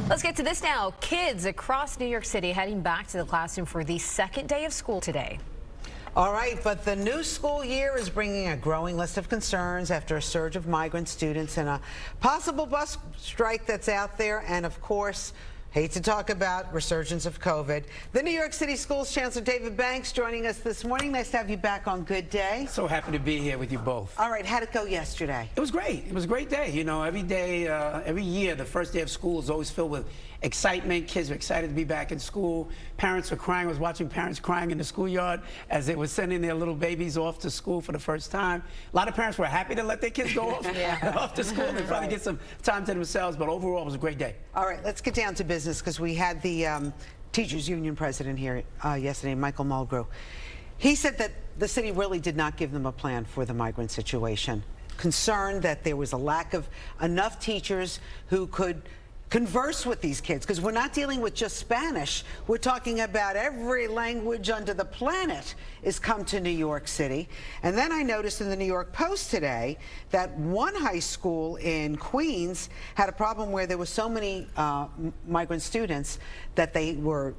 Let's get to this now. Kids across New York City heading back to the classroom for the second day of school today. All right, but the new school year is bringing a growing list of concerns after a surge of migrant students and a possible bus strike that's out there. And of course, hate to talk about resurgence of COVID. The New York City Schools Chancellor David Banks joining us this morning. Nice to have you back on Good Day. So happy to be here with you both. All right, how'd it go yesterday? It was great. It was a great day. You know, every day, every year, the first day of school is always filled with excitement. Kids are excited to be back in school. Parents are crying. I was watching parents crying in the schoolyard as they were sending their little babies off to school for the first time. A lot of parents were happy to let their kids go off, off to school and finally get some time to themselves. But overall, it was a great day. All right, let's get down to business because we had the teachers union president here yesterday, Michael Mulgrew. He said that the city really did not give them a plan for the migrant situation. Concerned that there was a lack of enough teachers who could converse with these kids, because we're not dealing with just Spanish. We're talking about every language under the planet is come to New York City. And then I noticed in the New York Post today that one high school in Queens had a problem where there were so many migrant students that they were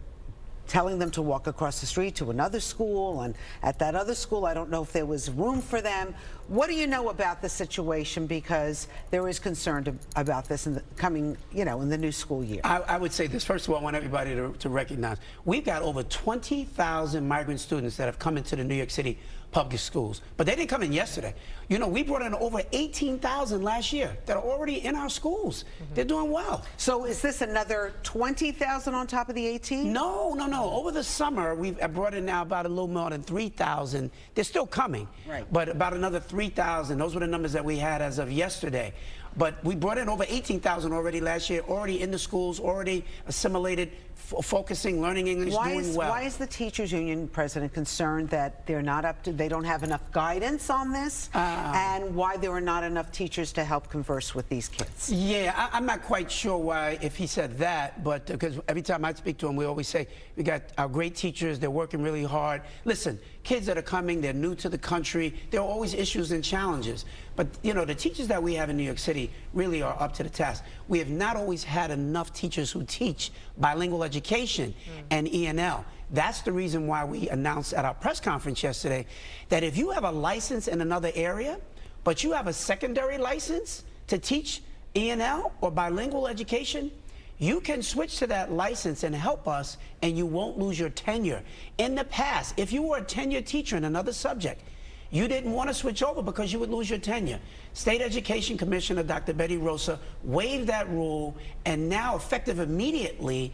telling them to walk across the street to another school, and at that other school I don't know if there was room for them. What do you know about the situation, because there is concern about this in the coming, in the new school year? I would say this. First of all, I want everybody to recognize we've got over 20,000 migrant students that have come into the New York City public schools, but they didn't come in yesterday. You know, we brought in over 18,000 last year that are already in our schools. They're doing well. So is this another 20,000 on top of the 18? No. Over the summer, we've brought in now about a little more than 3,000. They're still coming, right? But about another 3,000. Those were the numbers that we had as of yesterday. But we brought in over 18,000 already last year, already in the schools, already assimilated, focusing, learning English, doing well. Why is the teachers union president concerned that they're not they don't have enough guidance on this, and why there are not enough teachers to help converse with these kids? Yeah, I'm not quite sure why, if he said that, but because every time I speak to him, we always say, we got our great teachers, they're working really hard. Listen, kids that are coming, they're new to the country, there are always issues and challenges. But, the teachers that we have in New York City really are up to the task. We have not always had enough teachers who teach bilingual education and ENL. That's the reason why we announced at our press conference yesterday that if you have a license in another area, but you have a secondary license to teach ENL or bilingual education, you can switch to that license and help us, and you won't lose your tenure. In the past, if you were a tenured teacher in another subject, you didn't want to switch over because you would lose your tenure. State Education Commissioner Dr. Betty Rosa waived that rule, and now, effective immediately,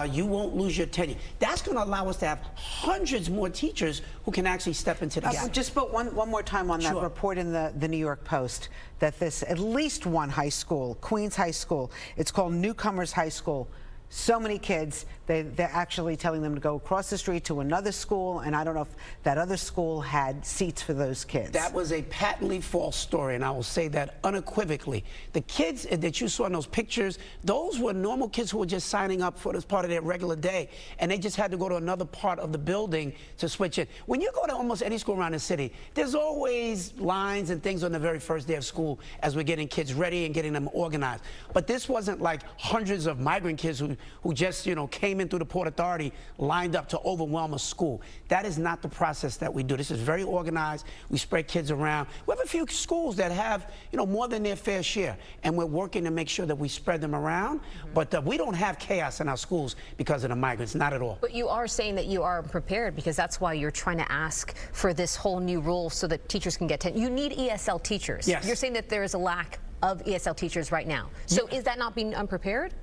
you won't lose your tenure. That's going to allow us to have hundreds more teachers who can actually step into the gap. Just put one more time on that report in the New York Post that at least one high school, Queens High School, it's called Newcomers High School. So many kids, they're actually telling them to go across the street to another school, and I don't know if that other school had seats for those kids. That was a patently false story, and I will say that unequivocally. The kids that you saw in those pictures, those were normal kids who were just signing up for this part of their regular day, and they just had to go to another part of the building to switch in. When you go to almost any school around the city, there's always lines and things on the very first day of school as we're getting kids ready and getting them organized. But this wasn't like hundreds of migrant kids who just, came in through the Port Authority, lined up to overwhelm a school. That is not the process that we do. This is very organized. We spread kids around. We have a few schools that have, more than their fair share, and we're working to make sure that we spread them around. But we don't have chaos in our schools because of the migrants, not at all. But you are saying that you are prepared, because that's why you're trying to ask for this whole new rule so that teachers can get you need ESL teachers. Yes. You're saying that there is a lack of ESL teachers right now. So is that not being unprepared?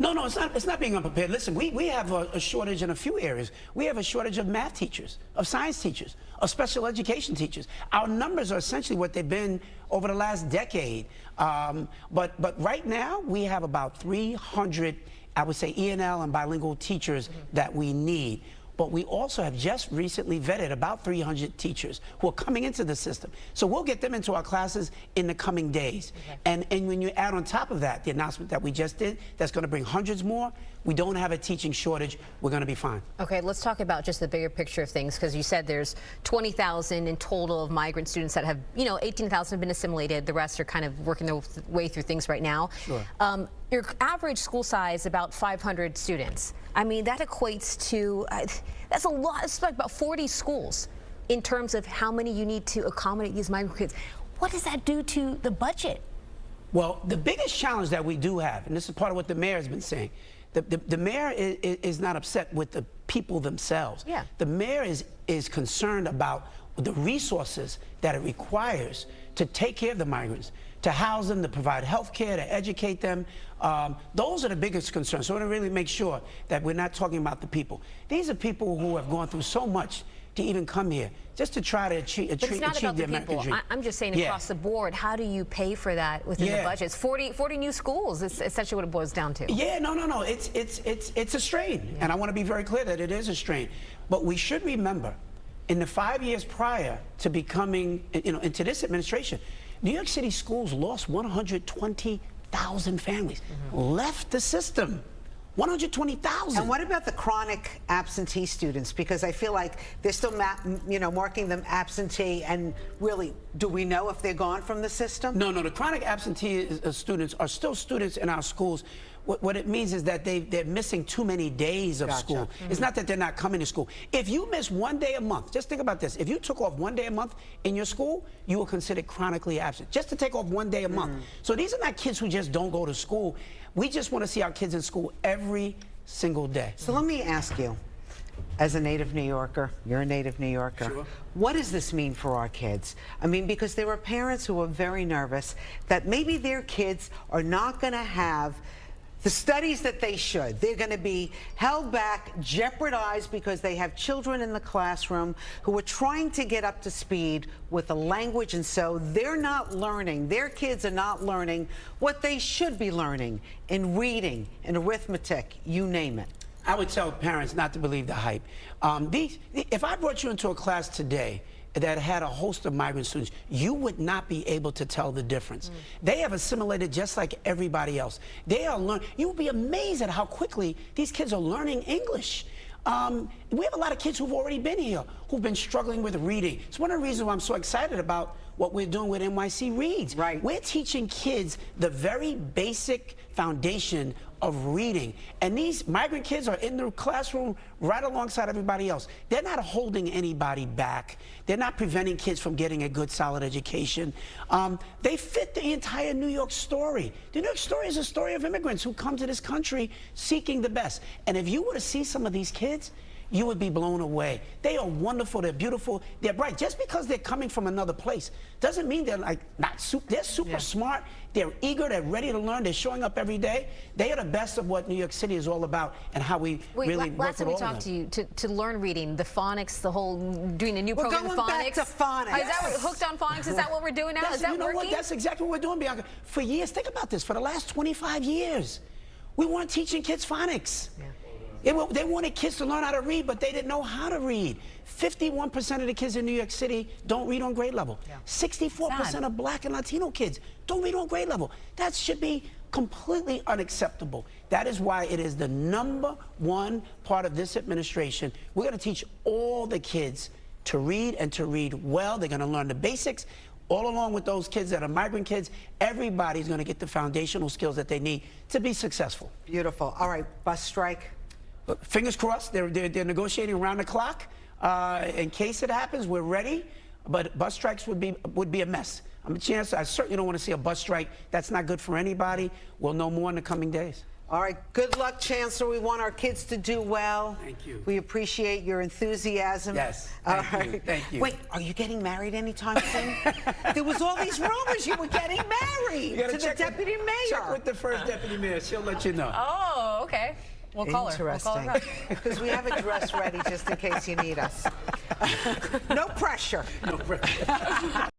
No, it's not being unprepared. Listen, we have a shortage in a few areas. We have a shortage of math teachers, of science teachers, of special education teachers. Our numbers are essentially what they've been over the last decade. But right now, we have about 300, I would say, ENL and bilingual teachers that we need. But we also have just recently vetted about 300 teachers who are coming into the system. So we'll get them into our classes in the coming days. And when you add on top of that the announcement that we just did, that's going to bring hundreds more, we don't have a teaching shortage. We're going to be fine. Okay, let's talk about just the bigger picture of things, because you said there's 20,000 in total of migrant students that have, 18,000 have been assimilated. The rest are kind of working their way through things right now. Sure. your average school size about 500 students. I mean, that equates to, that's a lot, it's like about 40 schools in terms of how many you need to accommodate these migrant kids. What does that do to the budget? Well, the biggest challenge that we do have, and this is part of what the mayor has been saying, the mayor is not upset with the people themselves. Yeah. The mayor is concerned about the resources that it requires to take care of the migrants, to house them, to provide health care, to educate them. Those are the biggest concerns. So we want to really make sure that we're not talking about the people. These are people who have gone through so much to even come here, just to try to achieve But it's not about the the American people. dream. I'm just saying across the board, how do you pay for that within the budget? It's 40 new schools. It's essentially what it boils down to. Yeah, no. It's a strain. And I want to be very clear that it is a strain. But we should remember, in the 5 years prior to becoming, into this administration, New York City schools lost 120,000 families, left the system. 120,000. And what about the chronic absentee students? Because I feel like they're still, marking them absentee. And really, do we know if they're gone from the system? No. The chronic absentee students are still students in our schools. What it means is that they're missing too many days of school. It's not that they're not coming to school. If you miss 1 day a month, just think about this. If you took off 1 day a month in your school, you were considered chronically absent. Just to take off 1 day a month. So these are not kids who just don't go to school. We just want to see our kids in school every single day. So let me ask you, as a native New Yorker, you're a native New Yorker, Sure. What does this mean for our kids? I mean, because there are parents who are very nervous that maybe their kids are not going to have the studies that they should. They're going to be held back, jeopardized, because they have children in the classroom who are trying to get up to speed with the language, and so they're not learning. Their kids are not learning what they should be learning in reading, in arithmetic, you name it. I would tell parents not to believe the hype. If I brought you into a class today that had a host of migrant students, you would not be able to tell the difference. They have assimilated just like everybody else. They are learning. You would be amazed at how quickly these kids are learning English. We have a lot of kids who've already been here, who've been struggling with reading. It's one of the reasons why I'm so excited about what we're doing with NYC Reads. Right. We're teaching kids the very basic foundation of reading. And these migrant kids are in the classroom right alongside everybody else. They're not holding anybody back. They're not preventing kids from getting a good, solid education. They fit the entire New York story. The New York story is a story of immigrants who come to this country seeking the best. And if you were to see some of these kids, you would be blown away. They are wonderful, they're beautiful, they're bright. Just because they're coming from another place doesn't mean they're they're super smart, they're eager, they're ready to learn, they're showing up every day. They are the best of what New York City is all about and how we really work last time we with all talked of them. to you, to learn reading, the phonics, the whole, doing a new We're program, going phonics. back to phonics. Is that what, hooked on phonics? Is that what we're doing now? Is that you know working? what? That's exactly what we're doing, Bianca. For years, think about this, for the last 25 years, we weren't teaching kids phonics. Yeah. They wanted kids to learn how to read, but they didn't know how to read. 51% of the kids in New York City don't read on grade level. 64% of Black and Latino kids don't read on grade level. That should be completely unacceptable. That is why it is the #1 part of this administration. We're going to teach all the kids to read and to read well. They're going to learn the basics. All along with those kids that are migrant kids, everybody's going to get the foundational skills that they need to be successful. Beautiful. All right, bus strike. Fingers crossed, they're negotiating around the clock. In case it happens, we're ready. But bus strikes would be a mess. I'm a Chancellor. I certainly don't want to see a bus strike. That's not good for anybody. We'll know more in the coming days. All right, good luck, Chancellor. We want our kids to do well. Thank you. We appreciate your enthusiasm. Yes, All thank right. you, thank you. Wait, are you getting married anytime soon? There was all these rumors you were getting married to the deputy mayor. Check with the first deputy mayor. She'll let you know. Oh, okay. We'll call her. We'll call her Interesting. Because we have a dress ready just in case you need us. No pressure. No pressure.